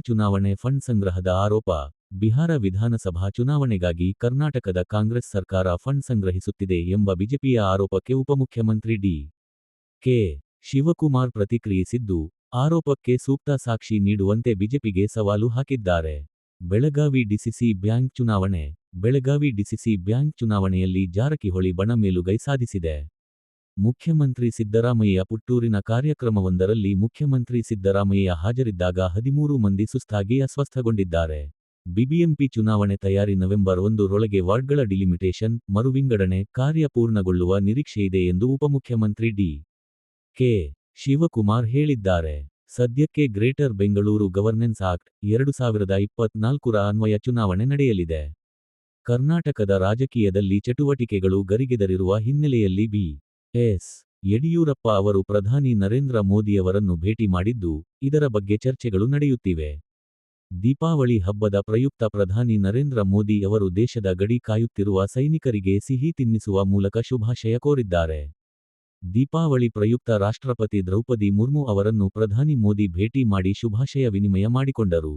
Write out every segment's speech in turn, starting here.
ಚುನಾವಣೆ ಫಂಡ್ ಸಂಗ್ರಹದ ಆರೋಪ. ಬಿಹಾರ ವಿಧಾನಸಭಾ ಚುನಾವಣೆಗಾಗಿ ಕರ್ನಾಟಕದ ಕಾಂಗ್ರೆಸ್ ಸರ್ಕಾರ ಫಂಡ್ ಸಂಗ್ರಹಿಸುತ್ತಿದೆ ಎಂಬ ಬಿಜೆಪಿಯ ಆರೋಪಕ್ಕೆ ಉಪಮುಖ್ಯಮಂತ್ರಿ ಡಿ. ಕೆ. ಶಿವಕುಮಾರ್ ಪ್ರತಿಕ್ರಿಯಿಸಿದ್ದು, ಆರೋಪಕ್ಕೆ ಸೂಕ್ತ ಸಾಕ್ಷಿ ನೀಡುವಂತೆ ಬಿಜೆಪಿಗೆ ಸವಾಲು ಹಾಕಿದ್ದಾರೆ. ಬೆಳಗಾವಿ ಡಿಸಿಸಿ ಬ್ಯಾಂಕ್ ಚುನಾವಣೆ. ಬೆಳಗಾವಿ ಡಿಸಿಸಿ ಬ್ಯಾಂಕ್ ಚುನಾವಣೆಯಲ್ಲಿ ಜಾರಕಿಹೊಳಿ ಬಣ ಮೇಲುಗೈ ಸಾಧಿಸಿದೆ. ಮುಖ್ಯಮಂತ್ರಿ ಸಿದ್ದರಾಮಯ್ಯ ಪುತ್ತೂರಿನ ಕಾರ್ಯಕ್ರಮವೊಂದರಲ್ಲಿ ಮುಖ್ಯಮಂತ್ರಿ ಸಿದ್ದರಾಮಯ್ಯ ಹಾಜರಿದ್ದಾಗ 13 ಮಂದಿ ಸುಸ್ತಾಗಿ ಅಸ್ವಸ್ಥಗೊಂಡಿದ್ದಾರೆ. ಬಿಬಿಎಂಪಿ ಚುನಾವಣೆ ತಯಾರಿ ನವೆಂಬರ್ 1 ರೊಳಗೆ ವಾರ್ಡ್ಗಳ ಡಿಲಿಮಿಟೇಷನ್, ಮರುವಿಂಗಡಣೆ ಕಾರ್ಯ ಪೂರ್ಣಗೊಳ್ಳುವ ನಿರೀಕ್ಷೆಯಿದೆ ಎಂದು ಉಪಮುಖ್ಯಮಂತ್ರಿ ಡಿ. ಕೆ. ಶಿವಕುಮಾರ್ ಹೇಳಿದ್ದಾರೆ. ಸದ್ಯಕ್ಕೆ ಗ್ರೇಟರ್ ಬೆಂಗಳೂರು ಗವರ್ನೆನ್ಸ್ ಆಕ್ಟ್ 2024 ರ ಅನ್ವಯ ಚುನಾವಣೆ ನಡೆಯಲಿದೆ. ಕರ್ನಾಟಕದ ರಾಜಕೀಯದಲ್ಲಿ ಚಟುವಟಿಕೆಗಳು ಗರಿಗೆದರಿರುವ ಹಿನ್ನೆಲೆಯಲ್ಲಿ ಬಿ. ಎಸ್. ಯಡಿಯೂರಪ್ಪ ಅವರು ಪ್ರಧಾನಿ ನರೇಂದ್ರ ಮೋದಿಯವರನ್ನು ಭೇಟಿ ಮಾಡಿದ್ದು, ಇದರ ಬಗ್ಗೆ ಚರ್ಚೆಗಳು ನಡೆಯುತ್ತಿವೆ. ದೀಪಾವಳಿ ಹಬ್ಬದ ಪ್ರಯುಕ್ತ ಪ್ರಧಾನಿ ನರೇಂದ್ರ ಮೋದಿ ಅವರು ದೇಶದ ಗಡಿ ಕಾಯುತ್ತಿರುವ ಸೈನಿಕರಿಗೆ ಸಿಹಿ ತಿನ್ನಿಸುವ ಮೂಲಕ ಶುಭಾಶಯ ಕೋರಿದ್ದಾರೆ. ದೀಪಾವಳಿ ಪ್ರಯುಕ್ತ ರಾಷ್ಟ್ರಪತಿ ದ್ರೌಪದಿ ಮುರ್ಮು ಅವರನ್ನು ಪ್ರಧಾನಿ ಮೋದಿ ಭೇಟಿ ಮಾಡಿ ಶುಭಾಶಯ ವಿನಿಮಯ ಮಾಡಿಕೊಂಡರು.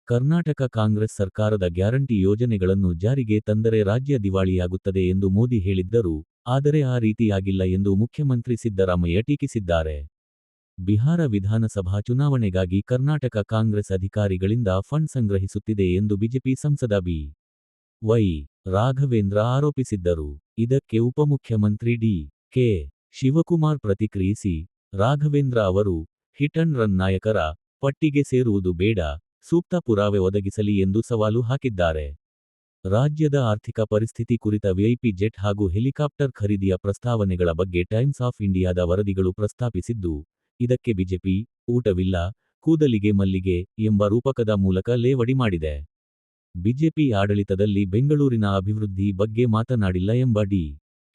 ಕರ್ನಾಟಕ ಕಾಂಗ್ರೆಸ್ ಸರ್ಕಾರದ ಗ್ಯಾರಂಟಿ ಯೋಜನೆಗಳನ್ನು ಜಾರಿಗೆ ತಂದರೆ ರಾಜ್ಯ ದಿವಾಳಿಯಾಗುತ್ತದೆ ಎಂದು ಮೋದಿ ಹೇಳಿದ್ದರು, ಆದರೆ ಆ ರೀತಿಯಾಗಿಲ್ಲ ಎಂದು ಮುಖ್ಯಮಂತ್ರಿ ಸಿದ್ದರಾಮಯ್ಯ ಟೀಕಿಸಿದ್ದಾರೆ. ಬಿಹಾರ ವಿಧಾನಸಭಾ ಚುನಾವಣೆಗಾಗಿ ಕರ್ನಾಟಕ ಕಾಂಗ್ರೆಸ್ ಅಧಿಕಾರಿಗಳಿಂದ ಫಂಡ್ ಸಂಗ್ರಹಿಸುತ್ತಿದೆ ಎಂದು ಬಿಜೆಪಿ ಸಂಸದ ಬಿ. ವೈ. ರಾಘವೇಂದ್ರ ಆರೋಪಿಸಿದ್ದರು. ಇದಕ್ಕೆ ಉಪಮುಖ್ಯಮಂತ್ರಿ ಡಿ. ಕೆ. ಶಿವಕುಮಾರ್ ಪ್ರತಿಕ್ರಿಯಿಸಿ, ರಾಘವೇಂದ್ರ ಅವರು ಹಿಟ್ ಅಂಡ್ ರನ್ ನಾಯಕರ ಪಟ್ಟಿಗೆ ಸೇರುವುದು ಬೇಡ, ಸೂಕ್ತ ಪುರಾವೆ ಒದಗಿಸಲಿ ಎಂದು ಸವಾಲು ಹಾಕಿದ್ದಾರೆ. ರಾಜ್ಯದ ಆರ್ಥಿಕ ಪರಿಸ್ಥಿತಿ ಕುರಿತ ವಿಐಪಿ ಜೆಟ್ ಹಾಗೂ ಹೆಲಿಕಾಪ್ಟರ್ ಖರೀದಿಯ ಪ್ರಸ್ತಾವನೆಗಳ ಬಗ್ಗೆ ಟೈಮ್ಸ್ ಆಫ್ ಇಂಡಿಯಾದ ವರದಿಗಳು ಪ್ರಸ್ತಾಪಿಸಿದ್ದು, ಇದಕ್ಕೆ ಬಿಜೆಪಿ ಊಟವಿಲ್ಲ, ಕೂದಲಿಗೆ ಮಲ್ಲಿಗೆ ಎಂಬ ರೂಪಕದ ಮೂಲಕ ಲೇವಡಿ ಮಾಡಿದೆ. ಬಿಜೆಪಿ ಆಡಳಿತದಲ್ಲಿ ಬೆಂಗಳೂರಿನ ಅಭಿವೃದ್ಧಿ ಬಗ್ಗೆ ಮಾತನಾಡಿಲ್ಲ ಎಂಬ ಡಿ.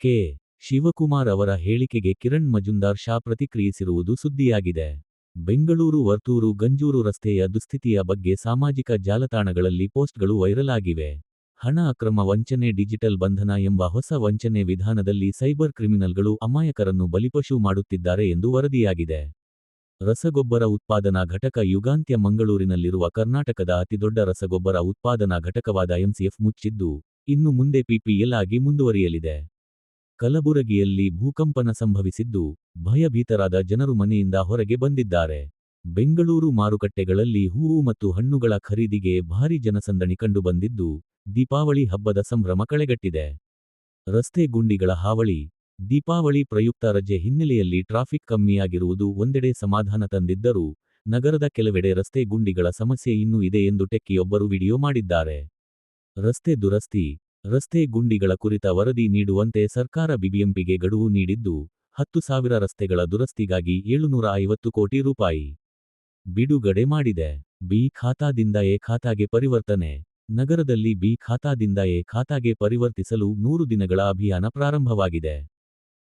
ಕೆ. ಶಿವಕುಮಾರ್ ಅವರ ಹೇಳಿಕೆಗೆ ಕಿರಣ್ ಮಜುಂದಾರ್ ಶಾ ಪ್ರತಿಕ್ರಿಯಿಸಿರುವುದು ಸುದ್ದಿಯಾಗಿದೆ. ಬೆಂಗಳೂರು ವರ್ತೂರು ಗಂಜೂರು ರಸ್ತೆಯ ದುಸ್ಥಿತಿಯ ಬಗ್ಗೆ ಸಾಮಾಜಿಕ ಜಾಲತಾಣಗಳಲ್ಲಿ ಪೋಸ್ಟ್ಗಳು ವೈರಲ್ ಆಗಿವೆ. ಹಣ ಅಕ್ರಮ ವಂಚನೆ ಡಿಜಿಟಲ್ ಬಂಧನ ಎಂಬ ಹೊಸ ವಂಚನೆ ವಿಧಾನದಲ್ಲಿ ಸೈಬರ್ ಕ್ರಿಮಿನಲ್ಗಳು ಅಮಾಯಕರನ್ನು ಬಲಿಪಶು ಮಾಡುತ್ತಿದ್ದಾರೆ ಎಂದು ವರದಿಯಾಗಿದೆ. ರಸಗೊಬ್ಬರ ಉತ್ಪಾದನಾ ಘಟಕ ಯುಗಾಂತ್ಯ ಮಂಗಳೂರಿನಲ್ಲಿರುವ ಕರ್ನಾಟಕದ ಅತಿದೊಡ್ಡ ರಸಗೊಬ್ಬರ ಉತ್ಪಾದನಾ ಘಟಕವಾದ ಎಂಸಿಎಫ್ ಮುಚ್ಚಿದ್ದು, ಇನ್ನು ಮುಂದೆ ಪಿಪಿಎಲ್ ಆಗಿ ಮುಂದುವರಿಯಲಿದೆ. ಕಲಬುರಗಿಯಲ್ಲಿ ಭೂಕಂಪನ ಸಂಭವಿಸಿದ್ದು, ಭಯಭೀತರಾದ ಜನರು ಮನೆಯಿಂದ ಹೊರಗೆ ಬಂದಿದ್ದಾರೆ. ಬೆಂಗಳೂರು ಮಾರುಕಟ್ಟೆಗಳಲ್ಲಿ ಹೂವು ಮತ್ತು ಹಣ್ಣುಗಳ ಖರೀದಿಗೆ ಭಾರೀ ಜನಸಂದಣಿ ಕಂಡುಬಂದಿದ್ದು, ದೀಪಾವಳಿ ಹಬ್ಬದ ಸಂಭ್ರಮ ಕಳೆಗಟ್ಟಿದೆ. ರಸ್ತೆ ಗುಂಡಿಗಳ ಹಾವಳಿ. ದೀಪಾವಳಿ ಪ್ರಯುಕ್ತ ರಜೆ ಹಿನ್ನೆಲೆಯಲ್ಲಿ ಟ್ರಾಫಿಕ್ ಕಮ್ಮಿಯಾಗಿರುವುದು ಒಂದೆಡೆ ಸಮಾಧಾನ ತಂದಿದ್ದರೂ, ನಗರದ ಕೆಲವೆಡೆ ರಸ್ತೆ ಗುಂಡಿಗಳ ಸಮಸ್ಯೆ ಇನ್ನೂ ಇದೆ ಎಂದು ಟೆಕ್ಕಿಯೊಬ್ಬರು ವಿಡಿಯೋ ಮಾಡಿದ್ದಾರೆ. ರಸ್ತೆ ದುರಸ್ತಿ. ರಸ್ತೆ ಗುಂಡಿಗಳ ಕುರಿತ ವರದಿ ನೀಡುವಂತೆ ಸರ್ಕಾರ ಬಿಬಿಎಂಪಿಗೆ ಗಡುವು ನೀಡಿದ್ದು, 10,000 ರಸ್ತೆಗಳ ದುರಸ್ತಿಗಾಗಿ 750 ಕೋಟಿ ರೂಪಾಯಿ ಬಿಡುಗಡೆ ಮಾಡಿದೆ. ಬಿ ಖಾತಾದಿಂದ ಎ ಖಾತಾಗೆ ಪರಿವರ್ತನೆ. ನಗರದಲ್ಲಿ ಬಿ ಖಾತಾದಿಂದ ಎ ಖಾತಾಗೆ ಪರಿವರ್ತಿಸಲು 100 ದಿನಗಳ ಅಭಿಯಾನ ಪ್ರಾರಂಭವಾಗಿದೆ.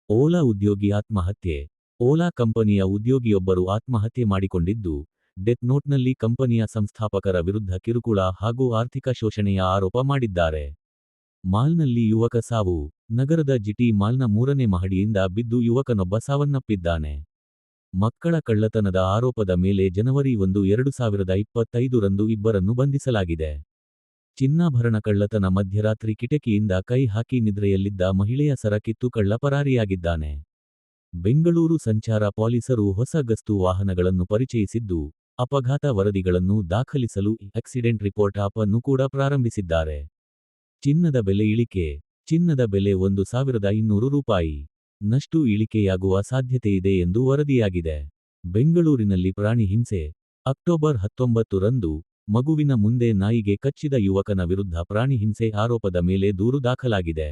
ಓಲಾ ಉದ್ಯೋಗಿ ಆತ್ಮಹತ್ಯೆ. ಓಲಾ ಕಂಪನಿಯ ಉದ್ಯೋಗಿಯೊಬ್ಬರು ಆತ್ಮಹತ್ಯೆ ಮಾಡಿಕೊಂಡಿದ್ದು, ಡೆತ್ ನೋಟ್ನಲ್ಲಿ ಕಂಪನಿಯ ಸಂಸ್ಥಾಪಕರ ವಿರುದ್ಧ ಕಿರುಕುಳ ಹಾಗೂ ಆರ್ಥಿಕ ಶೋಷಣೆಯ ಆರೋಪ ಮಾಡಿದ್ದಾರೆ. ಮಾಲ್ನಲ್ಲಿ ಯುವಕ ಸಾವು. ನಗರದ ಜಿಟಿ ಮಾಲ್ನ 3ನೇ ಮಹಡಿಯಿಂದ ಬಿದ್ದು ಯುವಕನೊಬ್ಬ ಸಾವನ್ನಪ್ಪಿದ್ದಾನೆ. ಮಕ್ಕಳ ಕಳ್ಳತನದ ಆರೋಪದ ಮೇಲೆ ಜನವರಿ 1, 2025 ರಂದು ಇಬ್ಬರನ್ನು ಬಂಧಿಸಲಾಗಿದೆ. ಚಿನ್ನಾಭರಣ ಕಳ್ಳತನ. ಮಧ್ಯರಾತ್ರಿ ಕಿಟಕಿಯಿಂದ ಕೈ ಹಾಕಿ ನಿದ್ರೆಯಲ್ಲಿದ್ದ ಮಹಿಳೆಯ ಸರ ಕಿತ್ತು ಕಳ್ಳ ಪರಾರಿಯಾಗಿದ್ದಾನೆ. ಬೆಂಗಳೂರು ಸಂಚಾರ ಪೊಲೀಸರು ಹೊಸ ಗಸ್ತು ವಾಹನಗಳನ್ನು ಪರಿಚಯಿಸಿದ್ದು, ಅಪಘಾತ ವರದಿಗಳನ್ನು ದಾಖಲಿಸಲು ಆಕ್ಸಿಡೆಂಟ್ ರಿಪೋರ್ಟ್ ಆಪ್ ಅನ್ನು ಕೂಡ ಪ್ರಾರಂಭಿಸಿದ್ದಾರೆ. ಚಿನ್ನದ ಬೆಲೆ ಇಳಿಕೆ. ಚಿನ್ನದ ಬೆಲೆ 1,200 ರೂಪಾಯಿ ನಷ್ಟು ಇಳಿಕೆಯಾಗುವ ಸಾಧ್ಯತೆಯಿದೆ ಎಂದು ವರದಿಯಾಗಿದೆ. ಬೆಂಗಳೂರಿನಲ್ಲಿ ಪ್ರಾಣಿ ಹಿಂಸೆ. ಅಕ್ಟೋಬರ್ 19 ರಂದು ಮಗುವಿನ ಮುಂದೆ ನಾಯಿಗೆ ಕಚ್ಚಿದ ಯುವಕನ ವಿರುದ್ಧ ಪ್ರಾಣಿ ಹಿಂಸೆ ಆರೋಪದ ಮೇಲೆ ದೂರು ದಾಖಲಾಗಿದೆ.